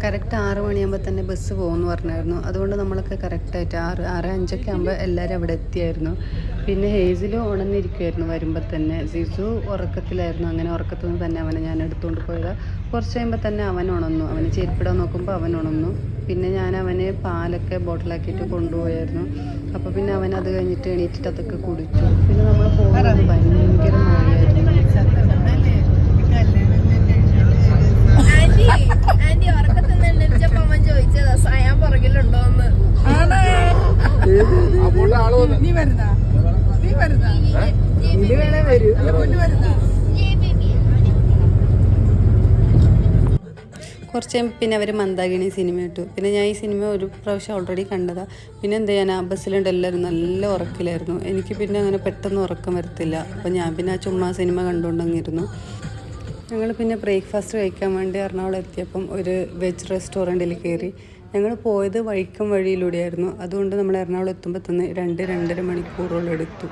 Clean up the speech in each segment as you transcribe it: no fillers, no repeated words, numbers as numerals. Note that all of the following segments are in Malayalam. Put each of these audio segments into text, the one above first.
കറക്റ്റ് 6 മണിയാകുമ്പോൾ തന്നെ ബസ് പോകുമെന്ന് പറഞ്ഞായിരുന്നു. അതുകൊണ്ട് നമ്മളൊക്കെ കറക്റ്റായിട്ട് 6:05 ആകുമ്പോൾ എല്ലാവരും അവിടെ എത്തിയായിരുന്നു. പിന്നെ ഹേസിലും ഉണർന്നിരിക്കുമായിരുന്നു വരുമ്പോൾ തന്നെ. സിസു ഉറക്കത്തിലായിരുന്നു. അങ്ങനെ ഉറക്കത്തിൽ നിന്ന് തന്നെ അവനെ ഞാൻ എടുത്തുകൊണ്ട് പോയതാണ്. കുറച്ച് കഴിയുമ്പോൾ തന്നെ അവൻ ഉണർന്നു. അവന് ചെരുപ്പിടാൻ നോക്കുമ്പോൾ അവൻ ഉണർന്നു. പിന്നെ ഞാൻ അവനെ പാലൊക്കെ ബോട്ടിലാക്കിയിട്ട് കൊണ്ടുപോയായിരുന്നു. അപ്പോൾ പിന്നെ അവൻ അത് കഴിഞ്ഞിട്ട് എണീറ്റിട്ട് അതൊക്കെ കുടിച്ചു. പിന്നെ നമ്മൾ പോകുന്നത് ഭയങ്കര മഴയായിരുന്നു. കുറച്ച് പിന്നെ അവർ മന്ദാകിനി സിനിമ ഇട്ടു. പിന്നെ ഞാൻ ഈ സിനിമ ഒരു പ്രാവശ്യം ഓൾറെഡി കണ്ടതാണ്. പിന്നെ എന്ത് ചെയ്യാൻ, ആ ബസ്സിലുണ്ട് എല്ലാവരും നല്ല ഉറക്കിലായിരുന്നു. എനിക്ക് പിന്നെ അങ്ങനെ പെട്ടെന്ന് ഉറക്കം വരത്തില്ല. അപ്പോൾ ഞാൻ പിന്നെ ആ ചുമ്മാ സിനിമ കണ്ടുകൊണ്ടങ്ങിരുന്നു. ഞങ്ങൾ പിന്നെ ബ്രേക്ക്ഫാസ്റ്റ് കഴിക്കാൻ വേണ്ടി എറണാകുളം എത്തിയപ്പം ഒരു വെജ് റെസ്റ്റോറൻറ്റിൽ കയറി. ഞങ്ങൾ പോയത് വഴിക്കം വഴിയിലൂടെയായിരുന്നു. അതുകൊണ്ട് നമ്മൾ എറണാകുളം എത്തുമ്പോൾ തന്നെ 2-2.5 മണിക്കൂറോളം എടുത്തു.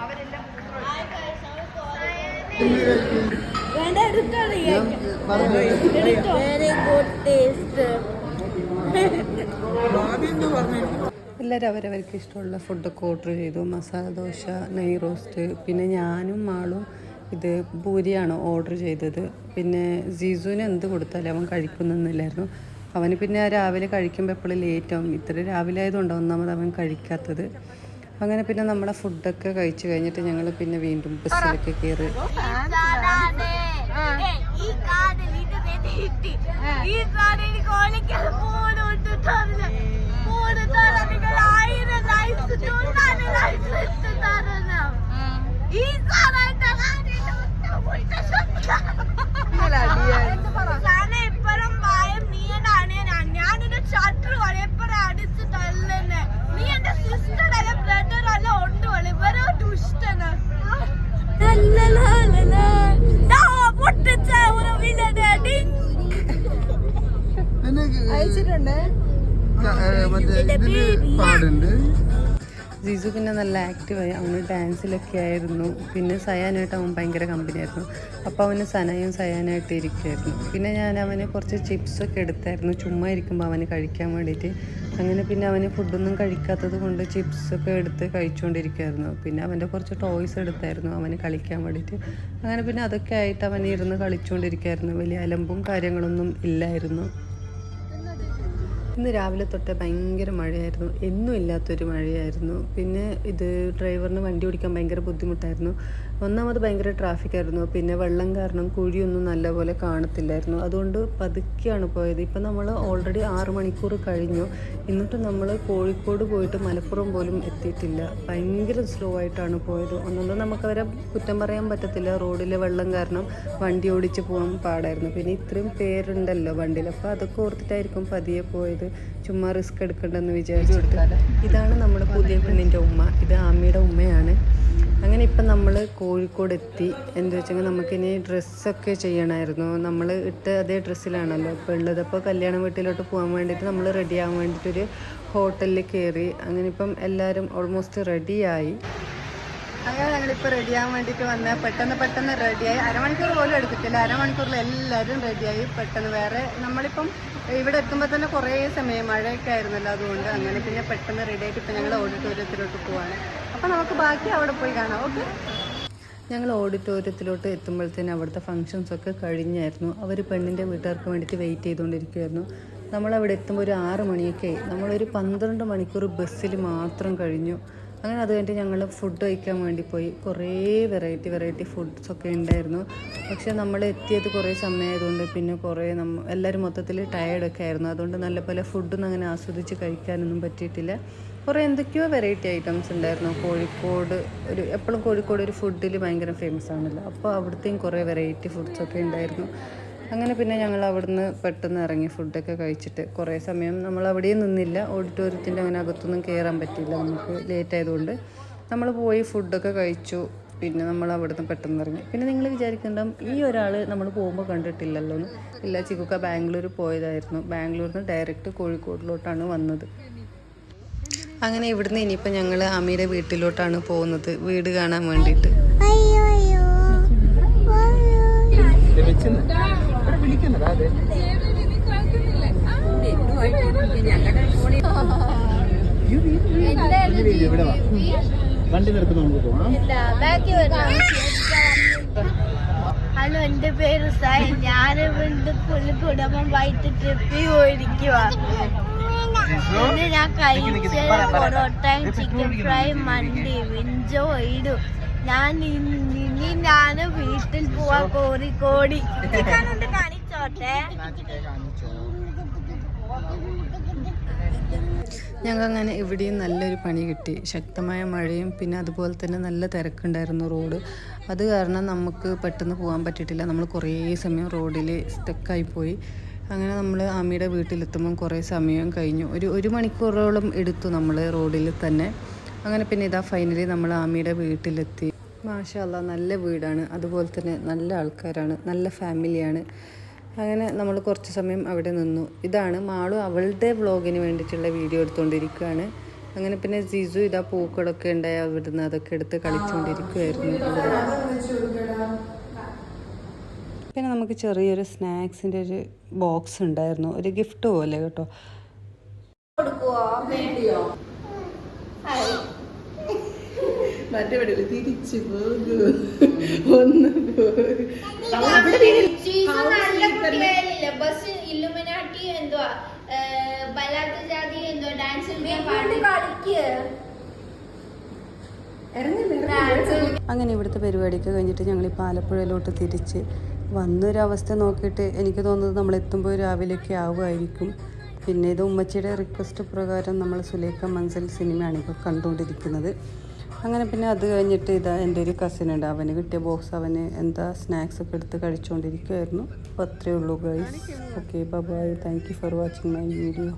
എല്ലാവരും അവരവർക്ക് ഇഷ്ടമുള്ള ഫുഡൊക്കെ ഓർഡർ ചെയ്തു. മസാല ദോശ, നെയ് റോസ്റ്റ്. പിന്നെ ഞാനും മാളും ഇത് പൂരിയാണ് ഓർഡർ ചെയ്തത്. പിന്നെ ജീസുവിന് എന്ത് കൊടുത്താലും അവൻ കഴിക്കുന്നൊന്നുമില്ലായിരുന്നു. അവന് പിന്നെ രാവിലെ കഴിക്കുമ്പോൾ എപ്പോഴും ലേറ്റ് ആവും. ഇത്ര രാവിലെ ആയതുകൊണ്ട് ഒന്നാമത് അവൻ കഴിക്കാത്തത്. അങ്ങനെ പിന്നെ നമ്മുടെ ഫുഡൊക്കെ കഴിച്ച് കഴിഞ്ഞിട്ട് ഞങ്ങൾ പിന്നെ വീണ്ടും ബസ്സിലൊക്കെ കയറി. ജീസു പിന്നെ നല്ല ആക്റ്റീവായി. അവന് ഡാൻസിലൊക്കെ ആയിരുന്നു. പിന്നെ സയാനായിട്ട് അവൻ ഭയങ്കര കമ്പനിയായിരുന്നു. അപ്പോൾ അവന് സനയും സയാനായിട്ട് ഇരിക്കുമായിരുന്നു. പിന്നെ ഞാൻ അവന് കുറച്ച് ചിപ്സൊക്കെ എടുത്തായിരുന്നു ചുമ്മാ ഇരിക്കുമ്പോൾ അവന് കഴിക്കാൻ വേണ്ടിയിട്ട്. അങ്ങനെ പിന്നെ അവന് ഫുഡൊന്നും കഴിക്കാത്തത് കൊണ്ട് ചിപ്സൊക്കെ എടുത്ത് കഴിച്ചുകൊണ്ടിരിക്കുമായിരുന്നു. പിന്നെ അവൻ്റെ കുറച്ച് ടോയ്സ് എടുത്തായിരുന്നു അവന് കളിക്കാൻ വേണ്ടിയിട്ട്. അങ്ങനെ പിന്നെ അതൊക്കെ ആയിട്ട് അവൻ ഇരുന്ന് കളിച്ചുകൊണ്ടിരിക്കുമായിരുന്നു. വലിയ അലമ്പും കാര്യങ്ങളൊന്നും ഇല്ലായിരുന്നു. ഇന്ന് രാവിലെ തൊട്ടേ ഭയങ്കര മഴയായിരുന്നു. എന്നും ഇല്ലാത്തൊരു മഴയായിരുന്നു. പിന്നെ ഇത് ഡ്രൈവറിന് വണ്ടി ഓടിക്കാൻ ഭയങ്കര ബുദ്ധിമുട്ടായിരുന്നു. ഒന്നാമത് ഭയങ്കര ട്രാഫിക്കായിരുന്നു. പിന്നെ വെള്ളം കാരണം കുഴിയൊന്നും നല്ലപോലെ കാണത്തില്ലായിരുന്നു. അതുകൊണ്ട് പതുക്കെയാണ് പോയത്. ഇപ്പം നമ്മൾ ഓൾറെഡി 6 മണിക്കൂർ കഴിഞ്ഞു. എന്നിട്ട് നമ്മൾ കോഴിക്കോട് പോയിട്ട് മലപ്പുറം പോലും എത്തിയിട്ടില്ല. ഭയങ്കര സ്ലോ ആയിട്ടാണ് പോയത്. ഒന്നൊന്നും നമുക്കവരെ കുറ്റം പറയാൻ പറ്റത്തില്ല. റോഡിലെ വെള്ളം കാരണം വണ്ടി ഓടിച്ച് പോകാൻ പാടായിരുന്നു. പിന്നെ ഇത്രയും പേരുണ്ടല്ലോ വണ്ടിയിൽ. അപ്പോൾ അതൊക്കെ ഓർത്തിട്ടായിരിക്കും പതിയെ പോയത്. ചുമ്മാ റിസ്ക് എടുക്കണ്ടെന്ന് വിചാരിച്ചിട്ട്. ഇതാണ് നമ്മുടെ പുതിയ പെണ്ണിൻ്റെ ഉമ്മ. ഇത് ആമിയുടെ ഉമ്മയാണ്. അങ്ങനെ ഇപ്പം നമ്മൾ കോഴിക്കോട് എത്തി. എന്താ വെച്ചെങ്കിൽ നമുക്കിനി ഡ്രസ്സൊക്കെ ചെയ്യണമായിരുന്നു. നമ്മൾ ഇട്ട അതേ ഡ്രസ്സിലാണല്ലോ ഇപ്പോൾ ഉള്ളത്. അപ്പോൾ കല്യാണ വീട്ടിലോട്ട് പോകാൻ വേണ്ടിയിട്ട് നമ്മൾ റെഡി ആവാൻ വേണ്ടിയിട്ടൊരു ഹോട്ടലിൽ കയറി. അങ്ങനെ ഇപ്പം എല്ലാവരും ഓൾമോസ്റ്റ് റെഡിയായി. അങ്ങനെ ഞങ്ങളിപ്പോൾ റെഡിയാകാൻ വേണ്ടിയിട്ട് വന്നാൽ പെട്ടെന്ന് റെഡിയായി. അരമണിക്കൂർ പോലും എടുക്കത്തില്ല. അരമണിക്കൂറിൽ എല്ലാവരും റെഡിയായി പെട്ടെന്ന്. വേറെ നമ്മളിപ്പം ഇവിടെ എത്തുമ്പോൾ തന്നെ കുറേ സമയം മഴയൊക്കെ ആയിരുന്നല്ലോ. അതുകൊണ്ട് അങ്ങനെ പിന്നെ പെട്ടെന്ന് റെഡിയായിട്ട് ഇപ്പം ഞങ്ങൾ ഓഡിറ്റോറിയത്തിലോട്ട് പോവാണ്. അപ്പോൾ നമുക്ക് ബാക്കി അവിടെ പോയി കാണാം. ഓക്കെ. ഞങ്ങൾ ഓഡിറ്റോറിയത്തിലോട്ട് എത്തുമ്പോഴത്തേനും അവിടുത്തെ ഫങ്ഷൻസൊക്കെ കഴിഞ്ഞായിരുന്നു. അവർ പെണ്ണിൻ്റെ വീട്ടുകാർക്ക് വേണ്ടിയിട്ട് വെയിറ്റ് ചെയ്തുകൊണ്ടിരിക്കുമായിരുന്നു. നമ്മളവിടെ എത്തുമ്പോൾ ഒരു 6 മണിയൊക്കെ ആയി. നമ്മളൊരു 12 മണിക്കൂർ ബസ്സിൽ മാത്രം കഴിഞ്ഞു. അങ്ങനെ അത് കഴിഞ്ഞിട്ട് ഞങ്ങൾ ഫുഡ് കഴിക്കാൻ വേണ്ടി പോയി. കുറേ വെറൈറ്റി ഫുഡ്സൊക്കെ ഉണ്ടായിരുന്നു. പക്ഷേ നമ്മൾ എത്തിയത് കുറേ സമയമായതുകൊണ്ട് പിന്നെ കുറേ എല്ലാവരും മൊത്തത്തിൽ ടയേർഡൊക്കെ ആയിരുന്നു. അതുകൊണ്ട് നല്ലപോലെ ഫുഡൊന്നും അങ്ങനെ ആസ്വദിച്ച് കഴിക്കാനൊന്നും പറ്റിയിട്ടില്ല. കുറേ എന്തൊക്കെയോ വെറൈറ്റി ഐറ്റംസ് ഉണ്ടായിരുന്നു. കോഴിക്കോട് എപ്പോഴും കോഴിക്കോട് ഒരു ഫുഡിൽ ഭയങ്കര ഫേമസ് ആണല്ലോ. അപ്പോൾ അവിടുത്തെയും കുറേ വെറൈറ്റി ഫുഡ്സൊക്കെ ഉണ്ടായിരുന്നു. അങ്ങനെ പിന്നെ ഞങ്ങൾ അവിടുന്ന് പെട്ടെന്ന് ഇറങ്ങി ഫുഡൊക്കെ കഴിച്ചിട്ട്. കുറേ സമയം നമ്മൾ അവിടെയും നിന്നില്ല. ഓഡിറ്റോറിയത്തിൻ്റെ അങ്ങനെ അകത്തൊന്നും കയറാൻ പറ്റിയില്ല നമുക്ക് ലേറ്റ് ആയതുകൊണ്ട്. നമ്മൾ പോയി ഫുഡൊക്കെ കഴിച്ചു. പിന്നെ നമ്മൾ അവിടുന്ന് പെട്ടെന്ന് ഇറങ്ങി. പിന്നെ നിങ്ങൾ വിചാരിക്കുന്നുണ്ടാവും ഈ ഒരാൾ നമ്മൾ പോകുമ്പോൾ കണ്ടിട്ടില്ലല്ലോ എന്ന്. ഇല്ല, ചിക്കുക്ക ബാംഗ്ലൂർ പോയതായിരുന്നു. ബാംഗ്ലൂരിൽ നിന്ന് ഡയറക്റ്റ് കോഴിക്കോടിലോട്ടാണ് വന്നത്. അങ്ങനെ ഇവിടുന്ന് ഇനിയിപ്പോൾ ഞങ്ങൾ അമ്മയുടെ വീട്ടിലോട്ടാണ് പോകുന്നത്, വീട് കാണാൻ വേണ്ടിയിട്ട്. വണ്ടി നിർത്തുമ്പോൾ നമുക്ക് പോവാം. ഹലോ, എന്റെ പേര് സായി. ഞാൻ കുടുംബം വൈകിട്ട് ട്രിപ്പിൽ പോയിരിക്കുവാ. ഇന്ന് ഞാൻ കഴിച്ചത് പൊറോട്ടയും ചിക്കൻ ഫ്രൈ മന്തി എൻജോയ്. ഞാൻ വീട്ടിൽ പോവാ കോഴിക്കോട്. കാണിച്ചോട്ടെ. ഞങ്ങൾക്കങ്ങനെ ഇവിടെയും നല്ലൊരു പണി കിട്ടി. ശക്തമായ മഴയും പിന്നെ അതുപോലെ തന്നെ നല്ല തിരക്കുണ്ടായിരുന്നു റോഡ്. അത് കാരണം നമുക്ക് പെട്ടെന്ന് പോകാൻ പറ്റിയിട്ടില്ല. നമ്മൾ കുറേ സമയം റോഡിൽ സ്റ്റക്കായിപ്പോയി. അങ്ങനെ നമ്മൾ ആമിയുടെ വീട്ടിലെത്തുമ്പം കുറേ സമയം കഴിഞ്ഞു. ഒരു മണിക്കൂറോളം എടുത്തു നമ്മൾ റോഡിൽ തന്നെ. അങ്ങനെ പിന്നെ ഇതാ ഫൈനലി നമ്മൾ ആമിയുടെ വീട്ടിലെത്തി. മാഷാ അല്ലാഹ്, നല്ല വീടാണ്, അതുപോലെ തന്നെ നല്ല ആൾക്കാരാണ്, നല്ല ഫാമിലിയാണ്. അങ്ങനെ നമ്മൾ കുറച്ച് സമയം അവിടെ നിന്നു. ഇതാണ് മാളു അവളുടെ വ്ളോഗിന് വേണ്ടിയിട്ടുള്ള വീഡിയോ എടുത്തുകൊണ്ടിരിക്കുകയാണ്. അങ്ങനെ പിന്നെ ജിസു ഇതാ പൂക്കളൊക്കെ ഉണ്ടായി അവിടുന്ന് അതൊക്കെ എടുത്ത് കളിച്ചുകൊണ്ടിരിക്കുകയായിരുന്നു. പിന്നെ നമുക്ക് ചെറിയൊരു സ്നാക്സിൻ്റെ ഒരു ബോക്സ് ഉണ്ടായിരുന്നു, ഒരു ഗിഫ്റ്റ് പോലെ കേട്ടോ. തിരിച്ചു അങ്ങനെ ഇവിടുത്തെ പരിപാടിയൊക്കെ കഴിഞ്ഞിട്ട് ഞങ്ങൾ ഈ ആലപ്പുഴയിലോട്ട് തിരിച്ച് വന്നൊരവസ്ഥ നോക്കിയിട്ട് എനിക്ക് തോന്നുന്നത് നമ്മൾ എത്തുമ്പോൾ രാവിലെയൊക്കെ ആവുമായിരിക്കും. പിന്നെ ഇത് ഉമ്മച്ചിയുടെ റിക്വസ്റ്റ് പ്രകാരം നമ്മൾ സുലേഖ മൻസിൽ സിനിമയാണ് ഇപ്പോൾ കണ്ടുകൊണ്ടിരിക്കുന്നത്. അങ്ങനെ പിന്നെ അത് കഴിഞ്ഞിട്ട് ഇതാ എൻ്റെ ഒരു കസിനുണ്ട്, അവന് കിട്ടിയ ബോക്സ് അവന് എന്താ സ്നാക്സൊക്കെ എടുത്ത് കഴിച്ചുകൊണ്ടിരിക്കുമായിരുന്നു. അപ്പോൾ അത്രയേ ഉള്ളൂ guys. Okay, bye. Thank you for watching my video.